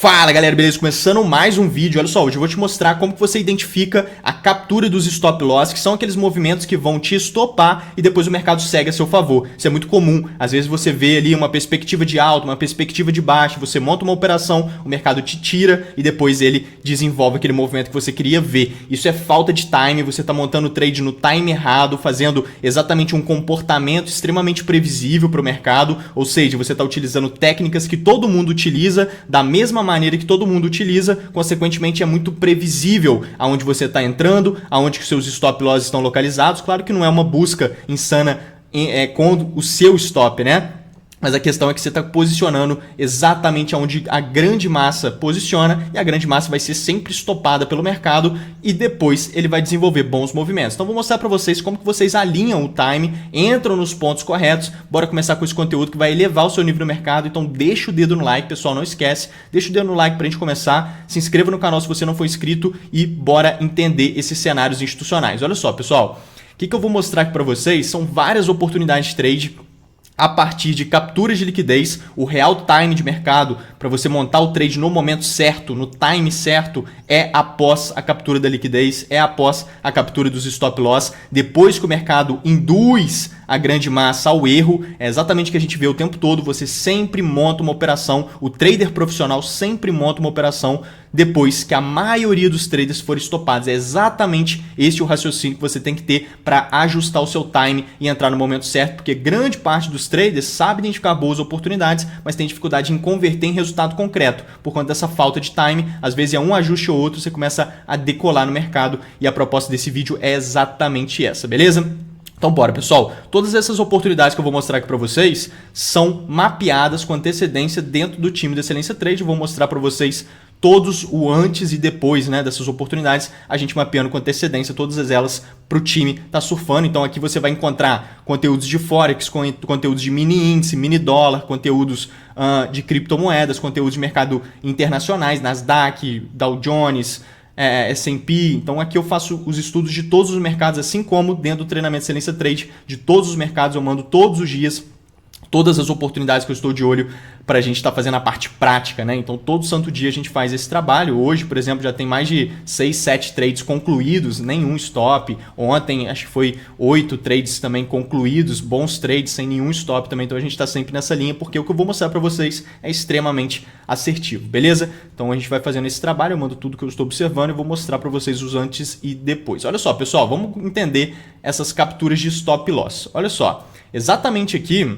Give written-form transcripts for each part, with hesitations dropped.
Fala galera, beleza? Começando mais um vídeo. Olha só, hoje eu vou te mostrar como que você identifica a captura dos stop loss, que são aqueles movimentos que vão te estopar e depois o mercado segue a seu favor. Isso é muito comum. Às vezes você vê ali uma perspectiva de alta, uma perspectiva de baixa, você monta uma operação, o mercado te tira e depois ele desenvolve aquele movimento que você queria ver. Isso é falta de time, você está montando o trade no time errado, fazendo exatamente um comportamento extremamente previsível para o mercado, ou seja, você está utilizando técnicas que todo mundo utiliza da mesma maneira que todo mundo utiliza, consequentemente é muito previsível aonde você está entrando, aonde que seus stop loss estão localizados. Claro que não é uma busca insana com o seu stop, né? Mas a questão é que você está posicionando exatamente onde a grande massa posiciona e a grande massa vai ser sempre estopada pelo mercado e depois ele vai desenvolver bons movimentos. Então vou mostrar para vocês como que vocês alinham o time, entram nos pontos corretos. Bora começar com esse conteúdo que vai elevar o seu nível no mercado. Então deixa o dedo no like, pessoal, não esquece. Deixa o dedo no like para a gente começar. Se inscreva no canal se você não for inscrito e bora entender esses cenários institucionais. Olha só, pessoal, o que eu vou mostrar aqui para vocês são várias oportunidades de trade a partir de capturas de liquidez, o real time de mercado para você montar o trade no momento certo, no time certo, é após a captura da liquidez, é após a captura dos stop loss, depois que o mercado induz a grande massa ao erro. É exatamente o que a gente vê o tempo todo. Você sempre monta uma operação, o trader profissional sempre monta uma operação depois que a maioria dos traders forem estopados. É exatamente esse o raciocínio que você tem que ter para ajustar o seu time e entrar no momento certo, porque grande parte dos traders sabe identificar boas oportunidades, mas tem dificuldade em converter em resultado concreto por conta dessa falta de time. Às vezes é um ajuste ou outro, você começa a decolar no mercado e a proposta desse vídeo é exatamente essa, beleza? Então bora, pessoal, todas essas oportunidades que eu vou mostrar aqui para vocês são mapeadas com antecedência dentro do time da Excelência Trade. Eu vou mostrar para vocês todos o antes e depois, né, dessas oportunidades, a gente mapeando com antecedência todas elas para o time tá surfando. Então aqui você vai encontrar conteúdos de Forex, conteúdos de mini índice, mini dólar, conteúdos de criptomoedas, conteúdos de mercado internacionais, Nasdaq, Dow Jones, S&P. Então aqui eu faço os estudos de todos os mercados, assim como dentro do treinamento Excelência Trade, de todos os mercados eu mando todos os dias todas as oportunidades que eu estou de olho para a gente estar fazendo a parte prática, né? Então todo santo dia a gente faz esse trabalho. Hoje, por exemplo, já tem mais de 6, 7 trades concluídos, nenhum stop. Ontem acho que foi 8 trades também concluídos, bons trades sem nenhum stop também. Então a gente está sempre nessa linha, porque o que eu vou mostrar para vocês é extremamente assertivo, beleza? Então a gente vai fazendo esse trabalho, eu mando tudo que eu estou observando e vou mostrar para vocês os antes e depois. Olha só, pessoal, vamos entender essas capturas de stop loss. Olha só, exatamente aqui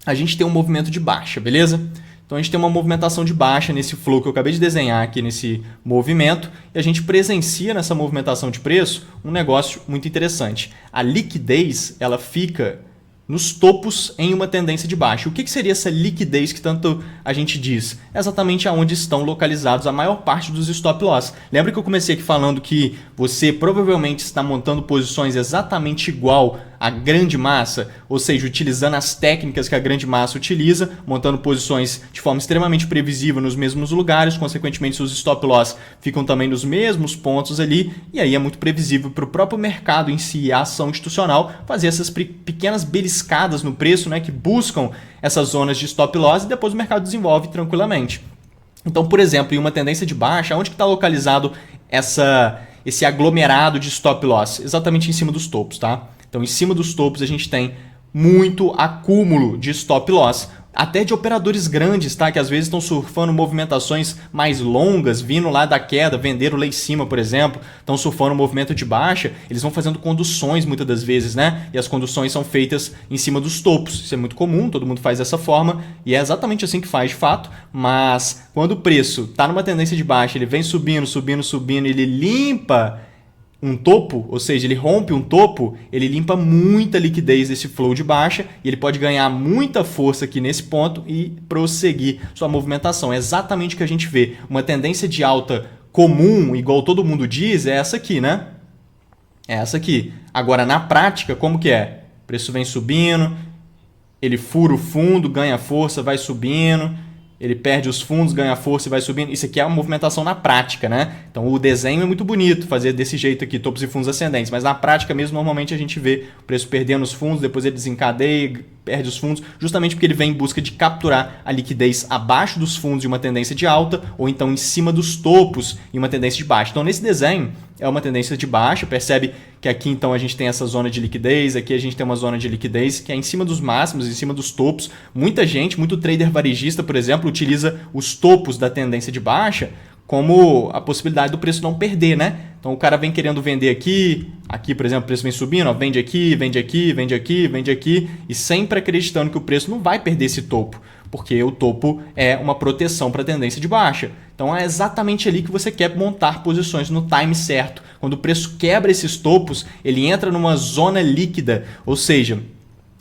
a gente tem um movimento de baixa, beleza? Então a gente tem uma movimentação de baixa nesse flow que eu acabei de desenhar aqui nesse movimento e a gente presencia nessa movimentação de preço um negócio muito interessante. A liquidez, ela fica nos topos em uma tendência de baixa. O que seria essa liquidez que tanto a gente diz? É exatamente aonde estão localizados a maior parte dos stop loss. Lembra que eu comecei aqui falando que você provavelmente está montando posições exatamente igual à grande massa, ou seja, utilizando as técnicas que a grande massa utiliza, montando posições de forma extremamente previsível nos mesmos lugares, consequentemente seus stop loss ficam também nos mesmos pontos ali, e aí é muito previsível para o próprio mercado em si, a ação institucional, fazer essas pequenas beliscadas no preço, né, que buscam essas zonas de stop loss e depois o mercado desenvolve tranquilamente. Então, por exemplo, em uma tendência de baixa, onde que está localizado esse aglomerado de stop loss? Exatamente em cima dos topos, tá? Então, em cima dos topos a gente tem muito acúmulo de stop loss, até de operadores grandes, tá? Que às vezes estão surfando movimentações mais longas, vindo lá da queda, venderam lá em cima, por exemplo, estão surfando um movimento de baixa, eles vão fazendo conduções muitas das vezes, né? E as conduções são feitas em cima dos topos. Isso é muito comum, todo mundo faz dessa forma e é exatamente assim que faz de fato, mas quando o preço está numa tendência de baixa, ele vem subindo, subindo, subindo, ele limpa um topo, ou seja, ele rompe um topo, ele limpa muita liquidez desse flow de baixa e ele pode ganhar muita força aqui nesse ponto e prosseguir sua movimentação. É exatamente o que a gente vê. Uma tendência de alta comum, igual todo mundo diz, é essa aqui, né? É essa aqui. Agora, na prática, como que é? O preço vem subindo, ele fura o fundo, ganha força, vai subindo, ele perde os fundos, ganha força e vai subindo. Isso aqui é uma movimentação na prática, né? Então o desenho é muito bonito, fazer desse jeito aqui, topos e fundos ascendentes, mas na prática mesmo, normalmente a gente vê o preço perdendo os fundos, depois ele desencadeia, perde os fundos, justamente porque ele vem em busca de capturar a liquidez abaixo dos fundos em uma tendência de alta, ou então em cima dos topos em uma tendência de baixa. Então nesse desenho é uma tendência de baixa, percebe que aqui então a gente tem essa zona de liquidez, aqui a gente tem uma zona de liquidez que é em cima dos máximos, em cima dos topos. Muita gente, muito trader varejista, por exemplo, utiliza os topos da tendência de baixa como a possibilidade do preço não perder, né? Então o cara vem querendo vender aqui, por exemplo, o preço vem subindo, ó, vende aqui, vende aqui, vende aqui, vende aqui, e sempre acreditando que o preço não vai perder esse topo, porque o topo é uma proteção para a tendência de baixa. Então é exatamente ali que você quer montar posições no time certo. Quando o preço quebra esses topos, ele entra numa zona líquida, ou seja,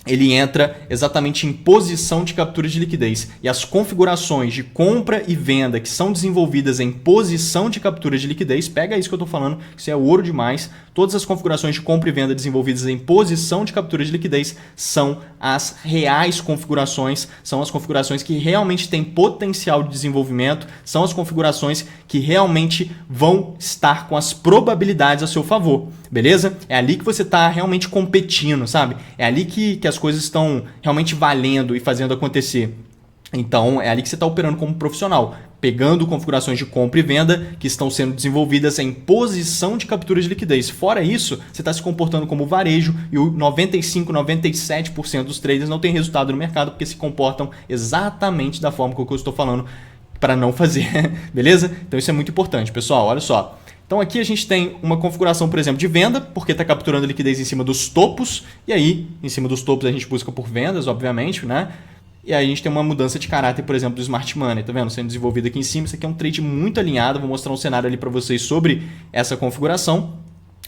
ele entra exatamente em posição de captura de liquidez. E as configurações de compra e venda que são desenvolvidas em posição de captura de liquidez, pega isso que eu estou falando, isso é ouro demais. Todas as configurações de compra e venda desenvolvidas em posição de captura de liquidez são as reais configurações, são as configurações que realmente têm potencial de desenvolvimento, são as configurações que realmente vão estar com as probabilidades a seu favor, beleza? É ali que você está realmente competindo, sabe? É ali que as coisas estão realmente valendo e fazendo acontecer. Então, é ali que você está operando como profissional, pegando configurações de compra e venda que estão sendo desenvolvidas em posição de captura de liquidez. Fora isso, você está se comportando como varejo e o 95%, 97% dos traders não tem resultado no mercado porque se comportam exatamente da forma que eu estou falando para não fazer, beleza? Então isso é muito importante, pessoal, olha só. Então aqui a gente tem uma configuração, por exemplo, de venda, porque está capturando liquidez em cima dos topos, e aí em cima dos topos a gente busca por vendas, obviamente, né? E aí a gente tem uma mudança de caráter, por exemplo, do Smart Money, tá vendo? Sendo desenvolvido aqui em cima. Isso aqui é um trade muito alinhado, vou mostrar um cenário ali para vocês sobre essa configuração.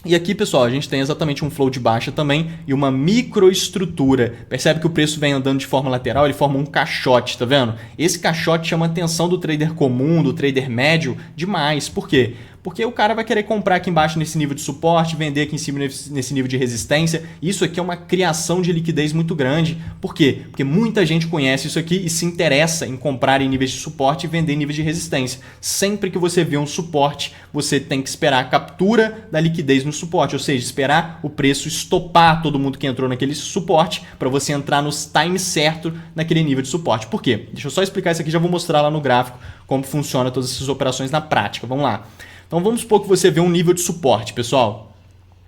E aqui, pessoal, a gente tem exatamente um flow de baixa também e uma microestrutura. Percebe que o preço vem andando de forma lateral, ele forma um caixote, tá vendo? Esse caixote chama a atenção do trader comum, do trader médio, demais. Por quê? Porque o cara vai querer comprar aqui embaixo nesse nível de suporte, vender aqui em cima nesse nível de resistência. Isso aqui é uma criação de liquidez muito grande. Por quê? Porque muita gente conhece isso aqui e se interessa em comprar em níveis de suporte e vender em níveis de resistência. Sempre que você vê um suporte, você tem que esperar a captura da liquidez no suporte, ou seja, esperar o preço estopar todo mundo que entrou naquele suporte para você entrar nos times certos naquele nível de suporte. Por quê? Deixa eu só explicar isso aqui, já vou mostrar lá no gráfico como funciona todas essas operações na prática. Vamos lá. Então vamos supor que você vê um nível de suporte, pessoal.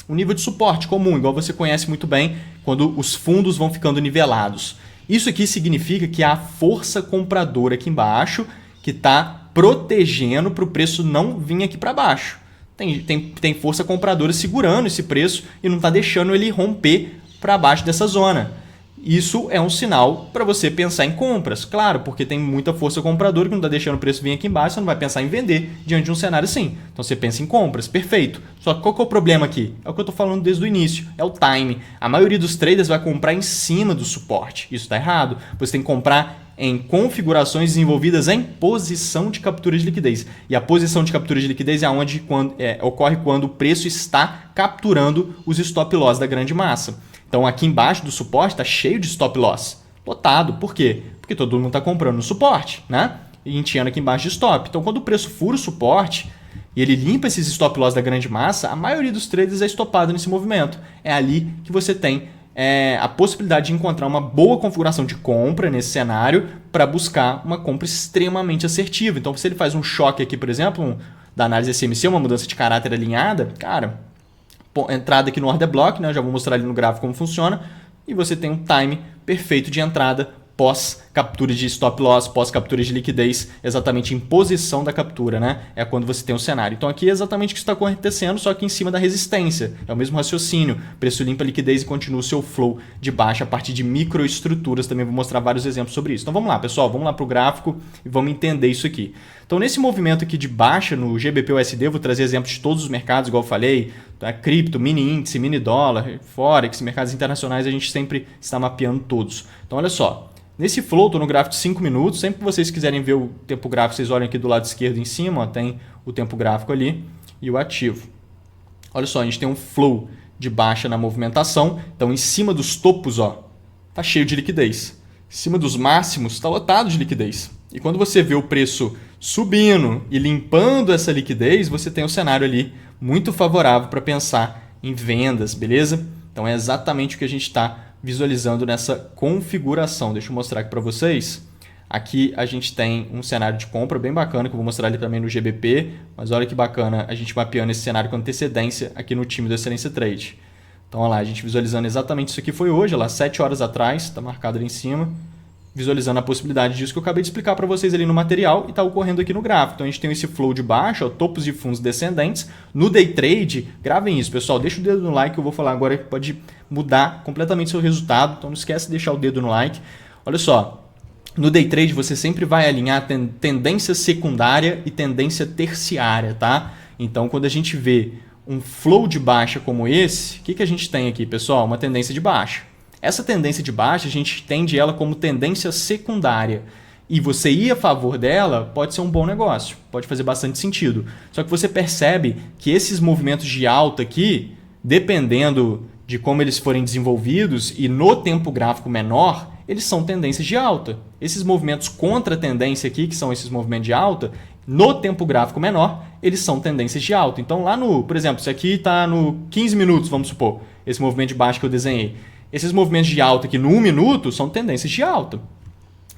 Um nível de suporte comum, igual você conhece muito bem, quando os fundos vão ficando nivelados. Isso aqui significa que há força compradora aqui embaixo que está protegendo para o preço não vir aqui para baixo. Tem força compradora segurando esse preço e não está deixando ele romper para baixo dessa zona. Isso é um sinal para você pensar em compras, claro, porque tem muita força compradora que não está deixando o preço vir aqui embaixo, você não vai pensar em vender diante de um cenário assim. Então você pensa em compras, perfeito. Só que qual que é o problema aqui? É o que eu estou falando desde o início, é o time. A maioria dos traders vai comprar em cima do suporte. Isso está errado. Você tem que comprar em configurações desenvolvidas em posição de captura de liquidez. E a posição de captura de liquidez é onde ocorre quando o preço está capturando os stop loss da grande massa. Então aqui embaixo do suporte está cheio de stop loss, lotado. Por quê? Porque todo mundo está comprando no suporte, né? E enchendo aqui embaixo de stop. Então quando o preço fura o suporte e ele limpa esses stop loss da grande massa, a maioria dos traders é estopado nesse movimento. É ali que você tem a possibilidade de encontrar uma boa configuração de compra nesse cenário para buscar uma compra extremamente assertiva. Então se ele faz um choque aqui, por exemplo, da análise SMC, uma mudança de caráter alinhada, cara, entrada aqui no order block, né? Eu já vou mostrar ali no gráfico como funciona, e você tem um time perfeito de entrada pós captura de stop loss, pós captura de liquidez, exatamente em posição da captura, né? É quando você tem o cenário. Então aqui é exatamente o que está acontecendo, só que em cima da resistência. É o mesmo raciocínio. Preço limpa a liquidez e continua o seu flow de baixa a partir de microestruturas. Também vou mostrar vários exemplos sobre isso. Então vamos lá, pessoal, vamos lá para o gráfico e vamos entender isso aqui. Então nesse movimento aqui de baixa no GBP/USD, eu vou trazer exemplos de todos os mercados, igual eu falei, tá? Cripto, mini índice, mini dólar, forex, mercados internacionais, a gente sempre está mapeando todos. Então olha só. Nesse flow, estou no gráfico de 5 minutos. Sempre que vocês quiserem ver o tempo gráfico, vocês olhem aqui do lado esquerdo em cima, ó, tem o tempo gráfico ali e o ativo. Olha só, a gente tem um flow de baixa na movimentação. Então, em cima dos topos, ó, tá cheio de liquidez. Em cima dos máximos, está lotado de liquidez. E quando você vê o preço subindo e limpando essa liquidez, você tem um cenário ali muito favorável para pensar em vendas, beleza? Então é exatamente o que a gente está visualizando nessa configuração. Deixa eu mostrar aqui para vocês. Aqui a gente tem um cenário de compra bem bacana, que eu vou mostrar ali também no GBP, mas olha que bacana a gente mapeando esse cenário com antecedência aqui no time do Excelência Trade. Então olha lá, a gente visualizando exatamente isso aqui foi hoje, olha lá, 7 horas atrás, está marcado ali em cima, visualizando a possibilidade disso que eu acabei de explicar para vocês ali no material e está ocorrendo aqui no gráfico. Então a gente tem esse flow de baixa, ó, topos de fundos descendentes. No day trade, gravem isso, pessoal, deixa o dedo no like que eu vou falar agora que pode mudar completamente seu resultado, então não esquece de deixar o dedo no like. Olha só, no day trade você sempre vai alinhar tendência secundária e tendência terciária, tá? Então quando a gente vê um flow de baixa como esse, o que a gente tem aqui, pessoal? Uma tendência de baixa. Essa tendência de baixa, a gente entende ela como tendência secundária. E você ir a favor dela pode ser um bom negócio, pode fazer bastante sentido. Só que você percebe que esses movimentos de alta aqui, dependendo de como eles forem desenvolvidos e no tempo gráfico menor, eles são tendências de alta. Esses movimentos contra a tendência aqui, que são esses movimentos de alta, no tempo gráfico menor, eles são tendências de alta. Então lá no, por exemplo, isso aqui está no 15 minutos, vamos supor, esse movimento de baixa que eu desenhei. Esses movimentos de alta aqui no 1 minuto são tendências de alta.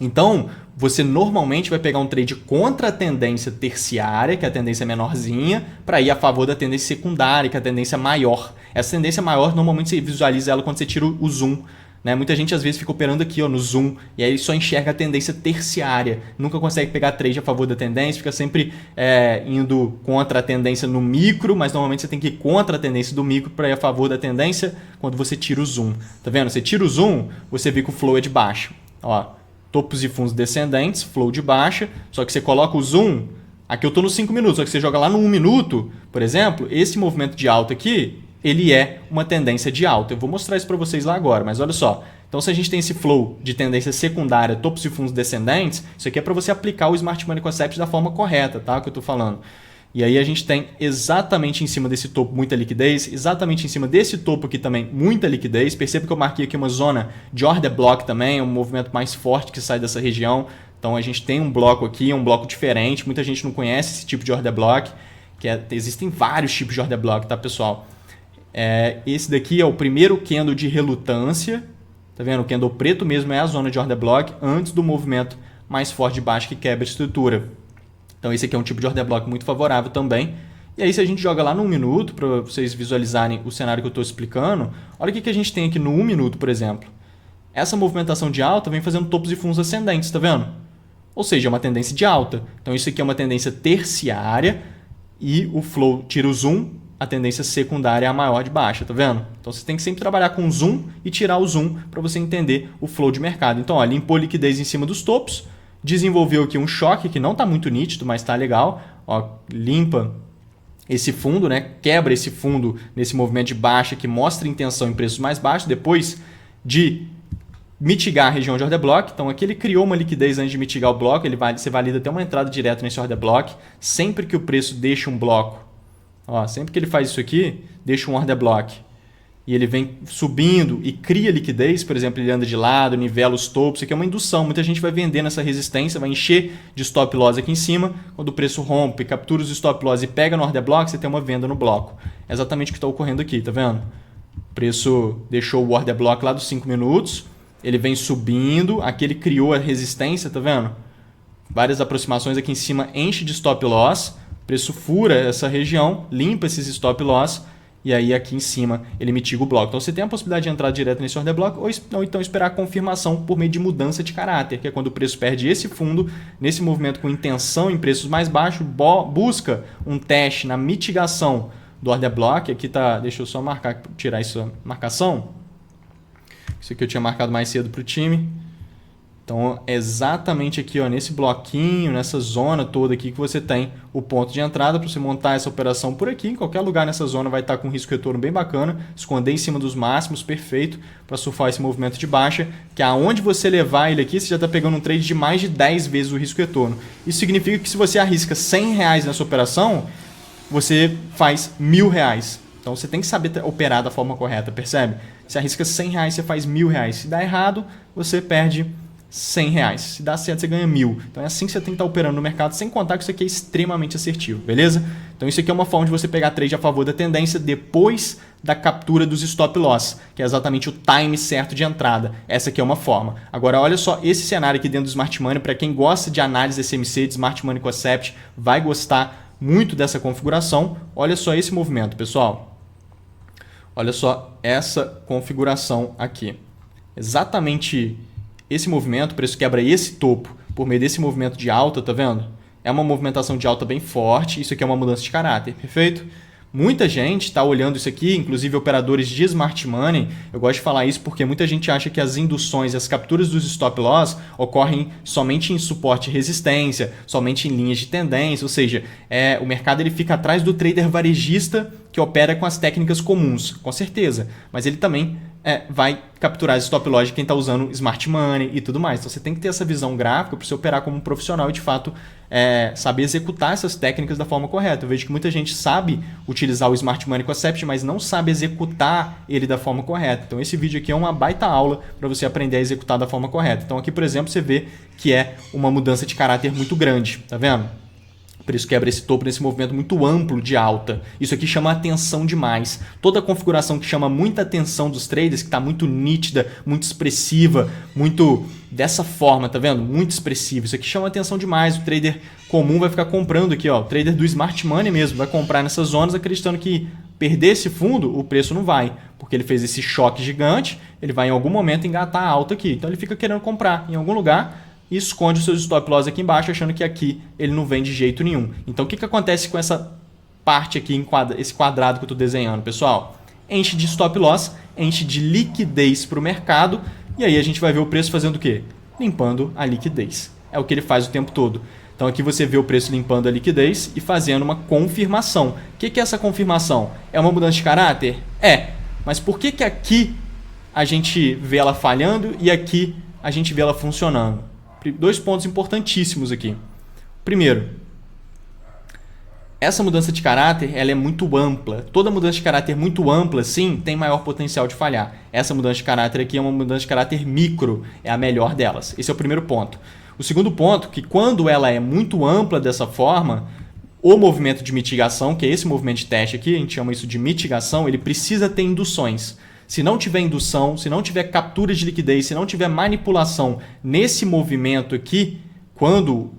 Então, você normalmente vai pegar um trade contra a tendência terciária, que é a tendência menorzinha, para ir a favor da tendência secundária, que é a tendência maior. Essa tendência maior, normalmente você visualiza ela quando você tira o zoom. Né? Muita gente às vezes fica operando aqui ó, no zoom e aí só enxerga a tendência terciária. Nunca consegue pegar trade a favor da tendência, fica sempre indo contra a tendência no micro, mas normalmente você tem que ir contra a tendência do micro para ir a favor da tendência quando você tira o zoom. Tá vendo? Você tira o zoom, você vê que o flow é de baixa. Ó, topos e fundos descendentes, flow de baixa, só que você coloca o zoom, aqui eu estou nos 5 minutos, só que você joga lá no 1 minuto, por exemplo, esse movimento de alta aqui, ele é uma tendência de alta. Eu vou mostrar isso para vocês lá agora, mas olha só. Então, se a gente tem esse flow de tendência secundária, topos e fundos descendentes, isso aqui é para você aplicar o Smart Money Concept da forma correta, tá? Que eu estou falando. E aí a gente tem exatamente em cima desse topo muita liquidez, exatamente em cima desse topo aqui também muita liquidez. Perceba que eu marquei aqui uma zona de order block também, um movimento mais forte que sai dessa região. Então, a gente tem um bloco aqui, um bloco diferente. Muita gente não conhece esse tipo de order block, existem vários tipos de order block, tá, pessoal? Esse daqui é o primeiro candle de relutância, tá vendo? O candle preto mesmo é a zona de order block antes do movimento mais forte de baixo que quebra a estrutura. Então esse aqui é um tipo de order block muito favorável também. E aí se a gente joga lá no 1 minuto, para vocês visualizarem o cenário que eu estou explicando, olha o que a gente tem aqui no 1 minuto, por exemplo. Essa movimentação de alta vem fazendo topos e fundos ascendentes, tá vendo? Ou seja, é uma tendência de alta. Então isso aqui é uma tendência terciária e o flow tira o zoom, a tendência secundária é a maior de baixa, tá vendo? Então você tem que sempre trabalhar com zoom e tirar o zoom para você entender o flow de mercado. Então, ó, limpou liquidez em cima dos topos, desenvolveu aqui um choque que não está muito nítido, mas está legal. Ó, limpa esse fundo, né? Quebra esse fundo nesse movimento de baixa que mostra intenção em preços mais baixos, depois de mitigar a região de order block. Então aqui ele criou uma liquidez antes de mitigar o bloco, você valida até uma entrada direta nesse order block. Sempre que o preço deixa um bloco, ó, sempre que ele faz isso aqui, deixa um order block e ele vem subindo e cria liquidez, por exemplo, ele anda de lado, nivela os topos, isso aqui é uma indução, muita gente vai vender nessa resistência, vai encher de stop loss aqui em cima, quando o preço rompe, captura os stop loss e pega no order block, você tem uma venda no bloco. É exatamente o que está ocorrendo aqui, tá vendo? O preço deixou o order block lá dos 5 minutos, ele vem subindo, aqui ele criou a resistência, tá vendo? Várias aproximações aqui em cima, enche de stop loss, o preço fura essa região, limpa esses stop loss, e aí aqui em cima ele mitiga o bloco. Então você tem a possibilidade de entrar direto nesse order block ou então esperar a confirmação por meio de mudança de caráter, que é quando o preço perde esse fundo, nesse movimento com intenção em preços mais baixos, busca um teste na mitigação do order block. Aqui tá, deixa eu só marcar, tirar essa marcação. Isso aqui eu tinha marcado mais cedo para o time. Então, é exatamente aqui, ó, nesse bloquinho, nessa zona toda aqui que você tem o ponto de entrada para você montar essa operação por aqui. Em qualquer lugar nessa zona vai estar com risco retorno bem bacana, esconder em cima dos máximos, perfeito, para surfar esse movimento de baixa, que aonde você levar ele aqui, você já está pegando um trade de mais de 10 vezes o risco retorno. Isso significa que se você arrisca R$100 nessa operação, você faz R$1.000. Então, você tem que saber operar da forma correta, percebe? Se arrisca R$100, você faz R$1.000. Se dá errado, você perde R$100. Se dá certo, você ganha 1.000. Então é assim que você tem que estar operando no mercado, sem contar que isso aqui é extremamente assertivo, beleza? Então isso aqui é uma forma de você pegar trade a favor da tendência depois da captura dos stop loss, que é exatamente o time certo de entrada. Essa aqui é uma forma. Agora olha só esse cenário aqui dentro do Smart Money, para quem gosta de análise SMC, de Smart Money Concept, vai gostar muito dessa configuração. Olha só esse movimento, pessoal. Olha só essa configuração aqui. Exatamente esse movimento, o preço quebra esse topo por meio desse movimento de alta, tá vendo? É uma movimentação de alta bem forte, isso aqui é uma mudança de caráter, perfeito? Muita gente está olhando isso aqui, inclusive operadores de Smart Money. Eu gosto de falar isso porque muita gente acha que as induções e as capturas dos stop loss ocorrem somente em suporte e resistência, somente em linhas de tendência, ou seja, o mercado ele fica atrás do trader varejista que opera com as técnicas comuns, com certeza, mas ele também vai capturar as stop loss de quem está usando Smart Money e tudo mais. Então você tem que ter essa visão gráfica para você operar como um profissional e de fato saber executar essas técnicas da forma correta. Eu vejo que muita gente sabe utilizar o Smart Money Concept, mas não sabe executar ele da forma correta. Então esse vídeo aqui é uma baita aula para você aprender a executar da forma correta. Então aqui, por exemplo, você vê que é uma mudança de caráter muito grande, tá vendo? O preço quebra esse topo nesse movimento muito amplo de alta. Isso aqui chama atenção demais. Toda configuração que chama muita atenção dos traders, que está muito nítida, muito expressiva, muito dessa forma, tá vendo? Muito expressivo. Isso aqui chama atenção demais. O trader comum vai ficar comprando aqui, ó. O trader do Smart Money mesmo vai comprar nessas zonas acreditando que perder esse fundo, o preço não vai. Porque ele fez esse choque gigante, ele vai em algum momento engatar a alta aqui. Então ele fica querendo comprar em algum lugar e esconde os seus stop loss aqui embaixo, achando que aqui ele não vem de jeito nenhum. Então o que acontece com essa parte aqui, esse quadrado que eu estou desenhando, pessoal? Enche de stop loss, enche de liquidez para o mercado, e aí a gente vai ver o preço fazendo o quê? Limpando a liquidez. É o que ele faz o tempo todo. Então aqui você vê o preço limpando a liquidez e fazendo uma confirmação. O que é essa confirmação? É uma mudança de caráter? É. Mas por que aqui a gente vê ela falhando e aqui a gente vê ela funcionando? Dois pontos importantíssimos aqui. Primeiro, essa mudança de caráter ela é muito ampla. Toda mudança de caráter muito ampla, sim, tem maior potencial de falhar. Essa mudança de caráter aqui é uma mudança de caráter micro, é a melhor delas. Esse é o primeiro ponto. O segundo ponto, que quando ela é muito ampla dessa forma, o movimento de mitigação, que é esse movimento de teste aqui, a gente chama isso de mitigação, ele precisa ter induções. Se não tiver indução, se não tiver captura de liquidez, se não tiver manipulação nesse movimento aqui, quando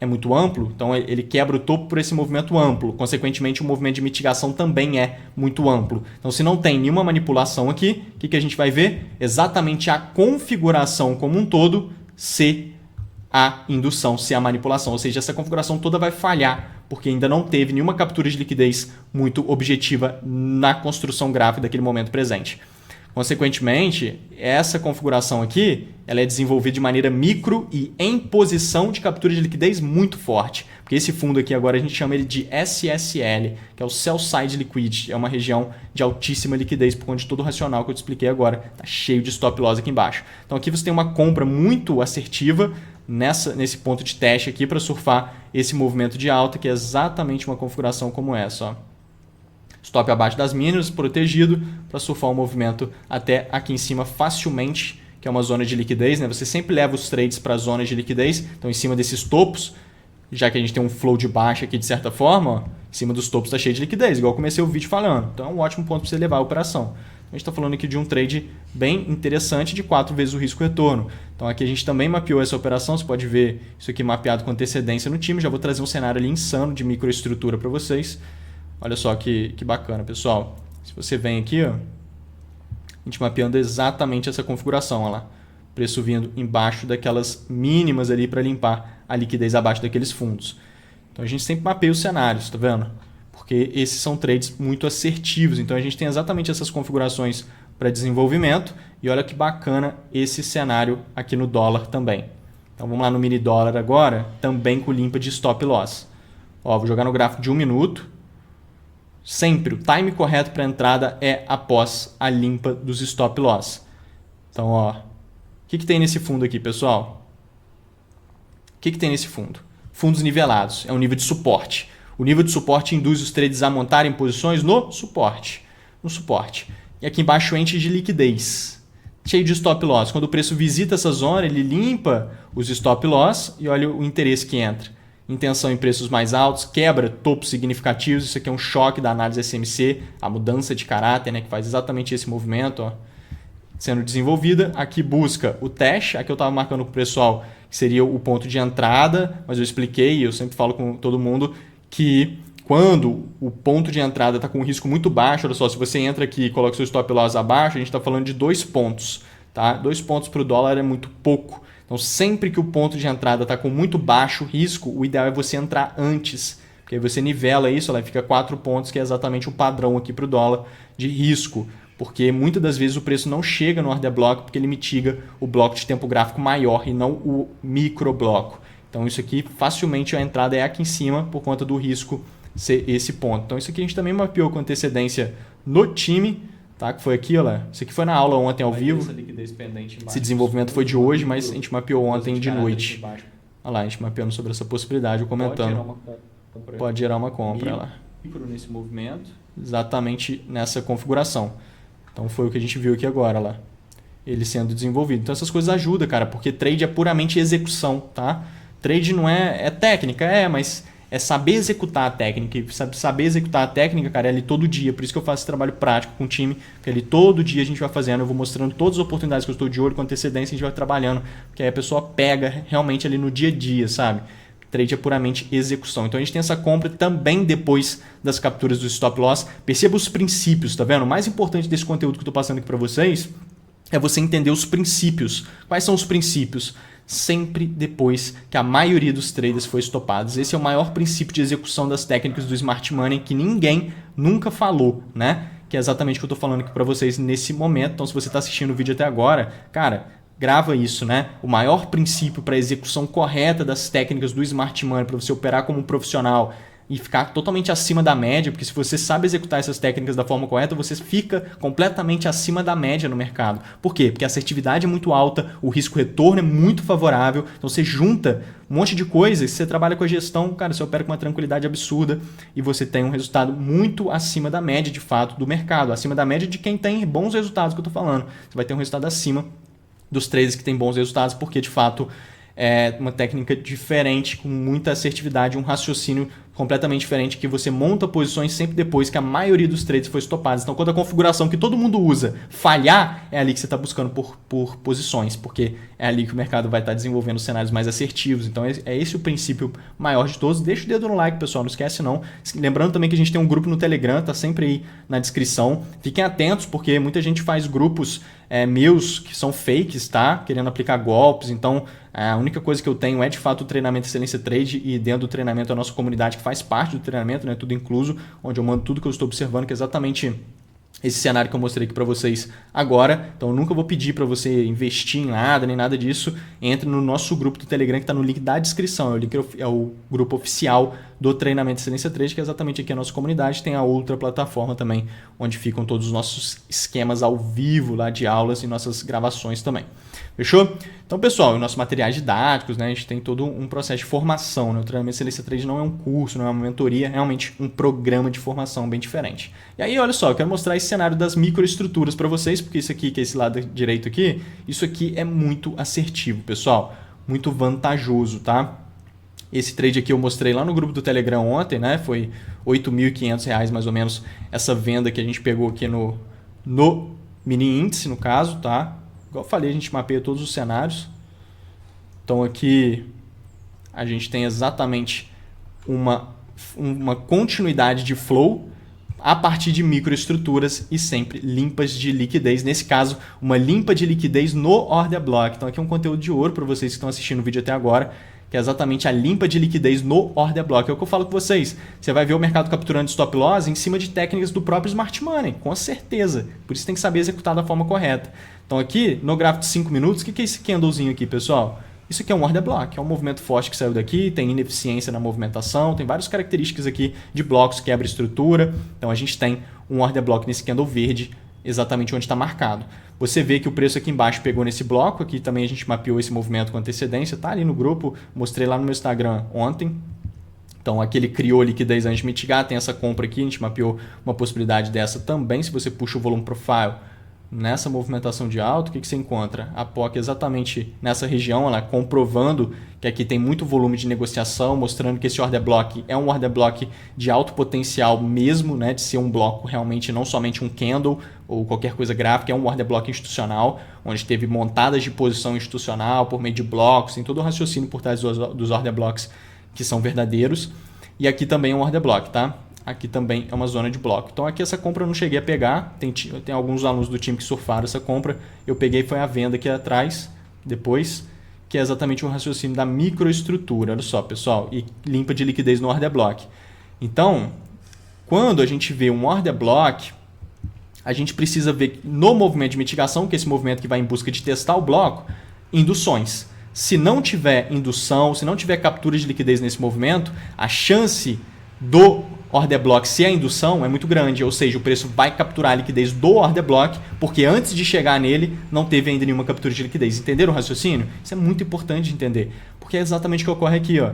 é muito amplo, então ele quebra o topo por esse movimento amplo. Consequentemente, o movimento de mitigação também é muito amplo. Então, se não tem nenhuma manipulação aqui, o que a gente vai ver? Exatamente a configuração como um todo ser a indução, ser a manipulação. Ou seja, essa configuração toda vai falhar, porque ainda não teve nenhuma captura de liquidez muito objetiva na construção gráfica daquele momento presente. Consequentemente, essa configuração aqui ela é desenvolvida de maneira micro e em posição de captura de liquidez muito forte. Porque esse fundo aqui agora a gente chama ele de SSL, que é o Sell Side Liquidity. É uma região de altíssima liquidez por conta de todo o racional que eu te expliquei agora. Está cheio de stop loss aqui embaixo. Então aqui você tem uma compra muito assertiva nesse ponto de teste aqui para surfar esse movimento de alta, que é exatamente uma configuração como essa, ó. Stop abaixo das mínimas, protegido, para surfar o movimento até aqui em cima facilmente, que é uma zona de liquidez, né? Você sempre leva os trades para as zonas de liquidez, então em cima desses topos, já que a gente tem um flow de baixa aqui de certa forma, ó, em cima dos topos está cheio de liquidez, igual eu comecei o vídeo falando. Então é um ótimo ponto para você levar a operação. A gente está falando aqui de um trade bem interessante de 4 vezes o risco-retorno. Então aqui a gente também mapeou essa operação, você pode ver isso aqui mapeado com antecedência no time, já vou trazer um cenário ali insano de microestrutura para vocês. Olha só que bacana, pessoal. Se você vem aqui, ó, a gente mapeando exatamente essa configuração, olha lá. Preço vindo embaixo daquelas mínimas ali para limpar a liquidez abaixo daqueles fundos. Então a gente sempre mapeia os cenários, tá vendo? Porque esses são trades muito assertivos. Então a gente tem exatamente essas configurações para desenvolvimento. E olha que bacana esse cenário aqui no dólar também. Então vamos lá no mini dólar agora, também com limpa de stop loss. Ó, vou jogar no gráfico de 1 minuto. Sempre o time correto para a entrada é após a limpa dos stop loss. Então, ó, o que tem nesse fundo aqui, pessoal? O que tem nesse fundo? Fundos nivelados, é um nível de suporte. O nível de suporte induz os traders a montarem posições no suporte. E aqui embaixo enche de liquidez. cheio de stop loss. Quando o preço visita essa zona, ele limpa os stop loss e olha o interesse que entra. Intenção em preços mais altos, quebra topos significativos. Isso aqui é um choque da análise SMC, a mudança de caráter, né, que faz exatamente esse movimento, ó, sendo desenvolvida. Aqui busca o teste, aqui eu estava marcando para o pessoal que seria o ponto de entrada, mas eu expliquei, eu sempre falo com todo mundo que quando o ponto de entrada está com um risco muito baixo, olha só, se você entra aqui e coloca seu stop loss abaixo, a gente está falando de 2 pontos. Tá? 2 pontos para o dólar é muito pouco. Então, sempre que o ponto de entrada está com muito baixo risco, o ideal é você entrar antes. Porque aí você nivela isso, ela fica 4 pontos, que é exatamente o padrão aqui para o dólar de risco. Porque muitas das vezes o preço não chega no order block porque ele mitiga o bloco de tempo gráfico maior e não o microbloco. Então, isso aqui facilmente a entrada é aqui em cima por conta do risco ser esse ponto. Então, isso aqui a gente também mapeou com antecedência no time, tá? Que foi aqui, olha. Isso aqui foi na aula ontem ao vivo. Esse desenvolvimento foi de hoje, mas a gente mapeou ontem de noite. Olha lá, a gente mapeando sobre essa possibilidade, comentando. Pode gerar uma compra. Olha lá. Micro nesse movimento. Exatamente nessa configuração. Então, foi o que a gente viu aqui agora, lá. Ele sendo desenvolvido. Então, essas coisas ajudam, cara, porque trade é puramente execução, tá? Trade não é técnica, mas é saber executar a técnica. E saber executar a técnica, cara, é ali todo dia. Por isso que eu faço esse trabalho prático com o time, que ali todo dia a gente vai fazendo. Eu vou mostrando todas as oportunidades que eu estou de olho, com antecedência a gente vai trabalhando. Porque aí a pessoa pega realmente ali no dia a dia, sabe? Trade é puramente execução. Então a gente tem essa compra também depois das capturas do stop loss. Perceba os princípios, tá vendo? O mais importante desse conteúdo que eu estou passando aqui para vocês é você entender os princípios. Quais são os princípios? Sempre depois que a maioria dos traders foi estopados. Esse é o maior princípio de execução das técnicas do Smart Money que ninguém nunca falou, né? Que é exatamente o que eu estou falando aqui para vocês nesse momento. Então, se você está assistindo o vídeo até agora, cara, grava isso, né? O maior princípio para a execução correta das técnicas do Smart Money, para você operar como um profissional e ficar totalmente acima da média, porque se você sabe executar essas técnicas da forma correta, você fica completamente acima da média no mercado. Por quê? Porque a assertividade é muito alta, o risco-retorno é muito favorável, então você junta um monte de coisas, você trabalha com a gestão, cara, você opera com uma tranquilidade absurda e você tem um resultado muito acima da média, de fato, do mercado, acima da média de quem tem bons resultados que eu estou falando. Você vai ter um resultado acima dos traders que têm bons resultados, porque, de fato, é uma técnica diferente, com muita assertividade, um raciocínio completamente diferente, que você monta posições sempre depois que a maioria dos trades foi estopados. Então, quando a configuração que todo mundo usa falhar, é ali que você está buscando por posições, porque é ali que o mercado vai estar desenvolvendo cenários mais assertivos. Então, é esse o princípio maior de todos. Deixa o dedo no like, pessoal, não esquece não. Lembrando também que a gente tem um grupo no Telegram, tá sempre aí na descrição. Fiquem atentos, porque muita gente faz grupos meus que são fakes, tá? Querendo aplicar golpes. Então, a única coisa que eu tenho é, de fato, o treinamento Excelência Trade, e dentro do treinamento a nossa comunidade que faz parte do treinamento, né, tudo incluso, onde eu mando tudo que eu estou observando, que é exatamente esse cenário que eu mostrei aqui para vocês agora. Então, eu nunca vou pedir para você investir em nada, nem nada disso. Entre no nosso grupo do Telegram, que está no link da descrição. É o grupo oficial do treinamento Excelência Trade, que é exatamente aqui a nossa comunidade. Tem a outra plataforma também, onde ficam todos os nossos esquemas ao vivo lá de aulas e nossas gravações também. Fechou? Então, pessoal, os nossos materiais didáticos, né, a gente tem todo um processo de formação. Né? O treinamento Excelência Trade não é um curso, não é uma mentoria, é realmente um programa de formação bem diferente. E aí, olha só, eu quero mostrar esse cenário das microestruturas para vocês, porque isso aqui, que é esse lado direito aqui, isso aqui é muito assertivo, pessoal. Muito vantajoso, tá? Esse trade aqui eu mostrei lá no grupo do Telegram ontem, né? Foi R$ 8.500 mais ou menos essa venda que a gente pegou aqui no mini índice, no caso, tá? Igual eu falei, a gente mapeia todos os cenários. Então aqui a gente tem exatamente uma continuidade de flow a partir de microestruturas e sempre limpas de liquidez. Nesse caso, uma limpa de liquidez no order block. Então aqui é um conteúdo de ouro para vocês que estão assistindo o vídeo até agora, que é exatamente a limpa de liquidez no order block. É o que eu falo com vocês. Você vai ver o mercado capturando stop loss em cima de técnicas do próprio Smart Money, com certeza. Por isso tem que saber executar da forma correta. Então aqui, no gráfico de 5 minutos, o que é esse candlezinho aqui, pessoal? Isso aqui é um order block, é um movimento forte que saiu daqui, tem ineficiência na movimentação, tem várias características aqui de blocos, quebra estrutura. Então a gente tem um order block nesse candle verde, exatamente onde está marcado. Você vê que o preço aqui embaixo pegou nesse bloco, aqui também a gente mapeou esse movimento com antecedência, tá ali no grupo, mostrei lá no meu Instagram ontem. Então aqui ele criou liquidez antes de mitigar, tem essa compra aqui, a gente mapeou uma possibilidade dessa também, se você puxa o volume profile, nessa movimentação de alta, o que você encontra? A POC exatamente nessa região, ela comprovando que aqui tem muito volume de negociação, mostrando que esse order block é um order block de alto potencial mesmo, né, de ser um bloco realmente não somente um candle ou qualquer coisa gráfica, é um order block institucional, onde teve montadas de posição institucional por meio de blocos, tem todo o raciocínio por trás dos order blocks que são verdadeiros. E aqui também é um order block, tá? Aqui também é uma zona de bloco. Então aqui essa compra eu não cheguei a pegar. Tem alguns alunos do time que surfaram essa compra. Eu peguei foi a venda aqui atrás, depois, que é exatamente o raciocínio da microestrutura. Olha só, pessoal. E limpa de liquidez no order block. Então, quando a gente vê um order block, a gente precisa ver no movimento de mitigação, que é esse movimento que vai em busca de testar o bloco, induções. Se não tiver indução, se não tiver captura de liquidez nesse movimento, a chance do order block se a indução é muito grande, ou seja, o preço vai capturar a liquidez do order block, porque antes de chegar nele não teve ainda nenhuma captura de liquidez. Entenderam o raciocínio? Isso é muito importante de entender, porque é exatamente o que ocorre aqui. Ó.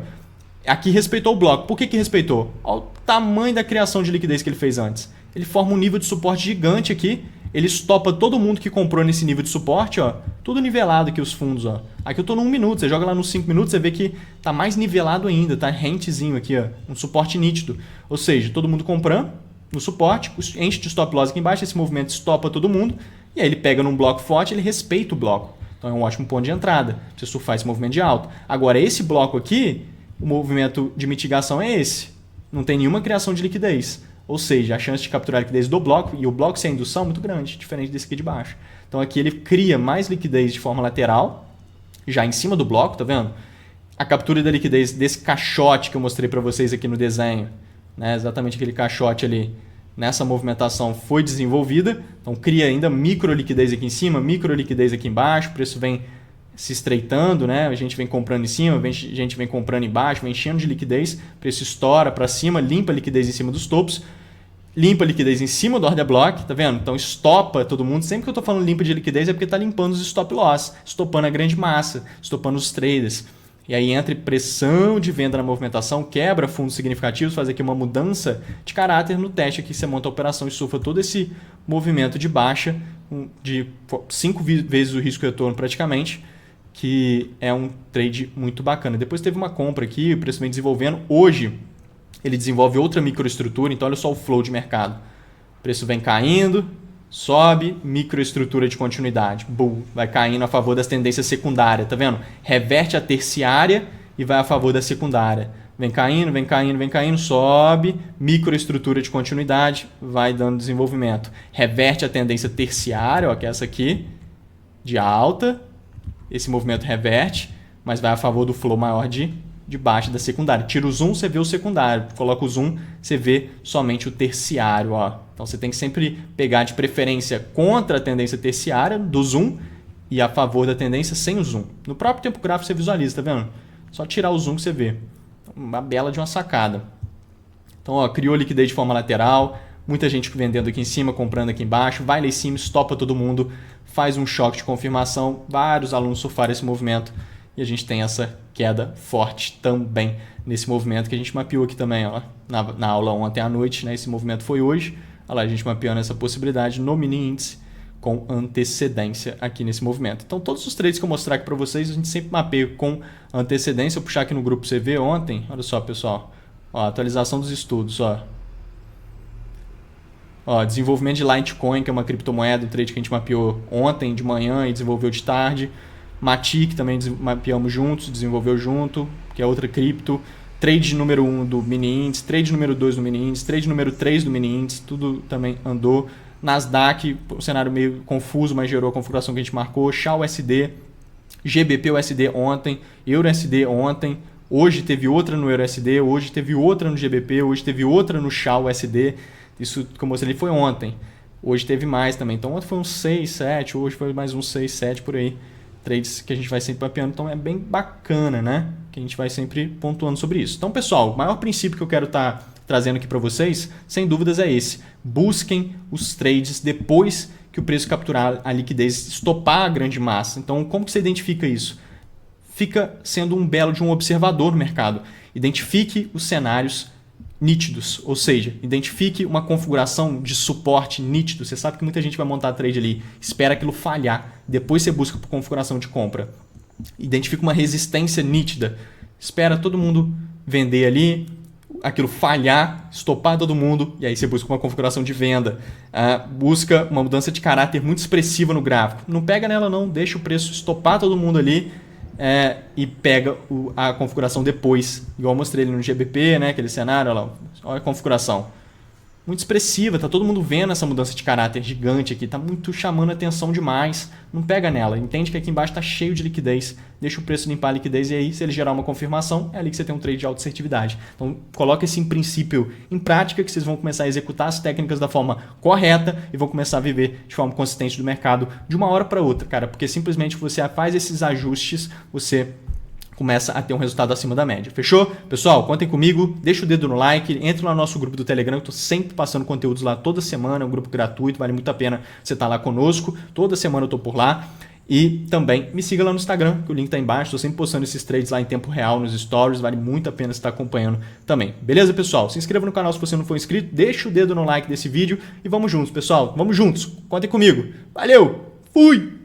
Aqui respeitou o bloco. Por que respeitou? Olha o tamanho da criação de liquidez que ele fez antes. Ele forma um nível de suporte gigante aqui, ele estopa todo mundo que comprou nesse nível de suporte, ó, tudo nivelado aqui os fundos. Ó. Aqui eu estou no 1 minuto, você joga lá nos 5 minutos, você vê que está mais nivelado ainda, tá rentezinho aqui, ó, um suporte nítido. Ou seja, todo mundo comprando no suporte, enche de stop loss aqui embaixo, esse movimento estopa todo mundo, e aí ele pega num bloco forte, ele respeita o bloco. Então é um ótimo ponto de entrada, pra você surfar esse movimento de alta. Agora, esse bloco aqui, o movimento de mitigação é esse, não tem nenhuma criação de liquidez. Ou seja, a chance de capturar a liquidez do bloco, e o bloco sem indução é muito grande, diferente desse aqui de baixo. Então aqui ele cria mais liquidez de forma lateral, já em cima do bloco, tá vendo? A captura da liquidez desse caixote que eu mostrei para vocês aqui no desenho, né? Exatamente aquele caixote ali, nessa movimentação foi desenvolvida, então cria ainda micro liquidez aqui em cima, micro liquidez aqui embaixo, o preço vem se estreitando, né? A gente vem comprando em cima, a gente vem comprando embaixo, vem enchendo de liquidez, o preço estoura para cima, limpa a liquidez em cima dos topos, limpa a liquidez em cima do order block, tá vendo? Então estopa todo mundo. Sempre que eu estou falando limpa de liquidez é porque está limpando os stop loss, estopando a grande massa, estopando os traders. E aí entra pressão de venda na movimentação, quebra fundos significativos, faz aqui uma mudança de caráter no teste aqui, você monta a operação e surfa todo esse movimento de baixa de 5 vezes o risco retorno praticamente, que é um trade muito bacana. Depois teve uma compra aqui, o preço vem desenvolvendo. Hoje ele desenvolve outra microestrutura, então olha só o flow de mercado. O preço vem caindo, sobe, microestrutura de continuidade. Boom, vai caindo a favor das tendências secundárias, tá vendo? Reverte a terciária e vai a favor da secundária. Vem caindo, vem caindo, vem caindo, sobe, microestrutura de continuidade, vai dando desenvolvimento. Reverte a tendência terciária, ó, que é essa aqui, de alta. Esse movimento reverte, mas vai a favor do flow maior de baixa da secundária. Tira o zoom, você vê o secundário. Coloca o zoom, você vê somente o terciário. Ó. Então você tem que sempre pegar de preferência contra a tendência terciária do zoom e a favor da tendência sem o zoom. No próprio tempo gráfico você visualiza, tá vendo? Só tirar o zoom que você vê. Uma bela de uma sacada. Então, ó, criou liquidez de forma lateral, muita gente vendendo aqui em cima, comprando aqui embaixo, vai lá em cima, estopa todo mundo, faz um choque de confirmação, vários alunos surfaram esse movimento e a gente tem essa queda forte também nesse movimento que a gente mapeou aqui também, ó, na aula ontem à noite, né? Esse movimento foi hoje, olha lá, a gente mapeando essa possibilidade no mini índice com antecedência aqui nesse movimento. Então todos os trades que eu mostrar aqui para vocês, a gente sempre mapeia com antecedência. Eu puxar aqui no grupo você vê ontem, olha só pessoal, ó, atualização dos estudos, ó, desenvolvimento de Litecoin, que é uma criptomoeda, o trade que a gente mapeou ontem de manhã e desenvolveu de tarde. Matic também mapeamos juntos, desenvolveu junto, que é outra cripto. Trade número 1 do mini índice, trade número 2 do mini índice, trade número 3 do mini índice, tudo também andou. Nasdaq, o cenário meio confuso, mas gerou a configuração que a gente marcou. XAU-USD, GBP-USD ontem, EURUSD ontem. Hoje teve outra no EURUSD, hoje teve outra no GBP, hoje teve outra no XAU-USD. Isso que eu mostrei foi ontem. Hoje teve mais também. Então ontem foi uns 6, 7, hoje foi mais uns 6, 7 por aí. Trades que a gente vai sempre mapeando. Então é bem bacana, né? Que a gente vai sempre pontuando sobre isso. Então, pessoal, o maior princípio que eu quero estar trazendo aqui para vocês, sem dúvidas, é esse. Busquem os trades depois que o preço capturar a liquidez, estopar a grande massa. Então, como que você identifica isso? Fica sendo um belo de um observador no mercado. Identifique os cenários nítidos, ou seja, identifique uma configuração de suporte nítido. Você sabe que muita gente vai montar trade ali, espera aquilo falhar, depois você busca por configuração de compra. Identifique uma resistência nítida, espera todo mundo vender ali, aquilo falhar, estopar todo mundo, e aí você busca uma configuração de venda. Busca uma mudança de caráter muito expressiva no gráfico. Não pega nela não, deixa o preço estopar todo mundo ali, e pega a configuração depois, igual eu mostrei ali no GBP, né, aquele cenário, olha a configuração. Muito expressiva, tá todo mundo vendo essa mudança de caráter gigante aqui, tá muito chamando a atenção demais, não pega nela, entende que aqui embaixo tá cheio de liquidez, deixa o preço limpar a liquidez e aí se ele gerar uma confirmação, é ali que você tem um trade de alta assertividade. Então coloca esse princípio em prática que vocês vão começar a executar as técnicas da forma correta e vão começar a viver de forma consistente do mercado de uma hora para outra, cara, porque simplesmente você faz esses ajustes, você começa a ter um resultado acima da média. Fechou? Pessoal, contem comigo, deixa o dedo no like, entre lá no nosso grupo do Telegram, eu estou sempre passando conteúdos lá toda semana, é um grupo gratuito, vale muito a pena você estar lá conosco, toda semana eu estou por lá. E também me siga lá no Instagram, que o link está embaixo, estou sempre postando esses trades lá em tempo real nos stories, vale muito a pena você estar acompanhando também. Beleza, pessoal? Se inscreva no canal se você não for inscrito, deixa o dedo no like desse vídeo e vamos juntos, pessoal, vamos juntos, contem comigo. Valeu, fui!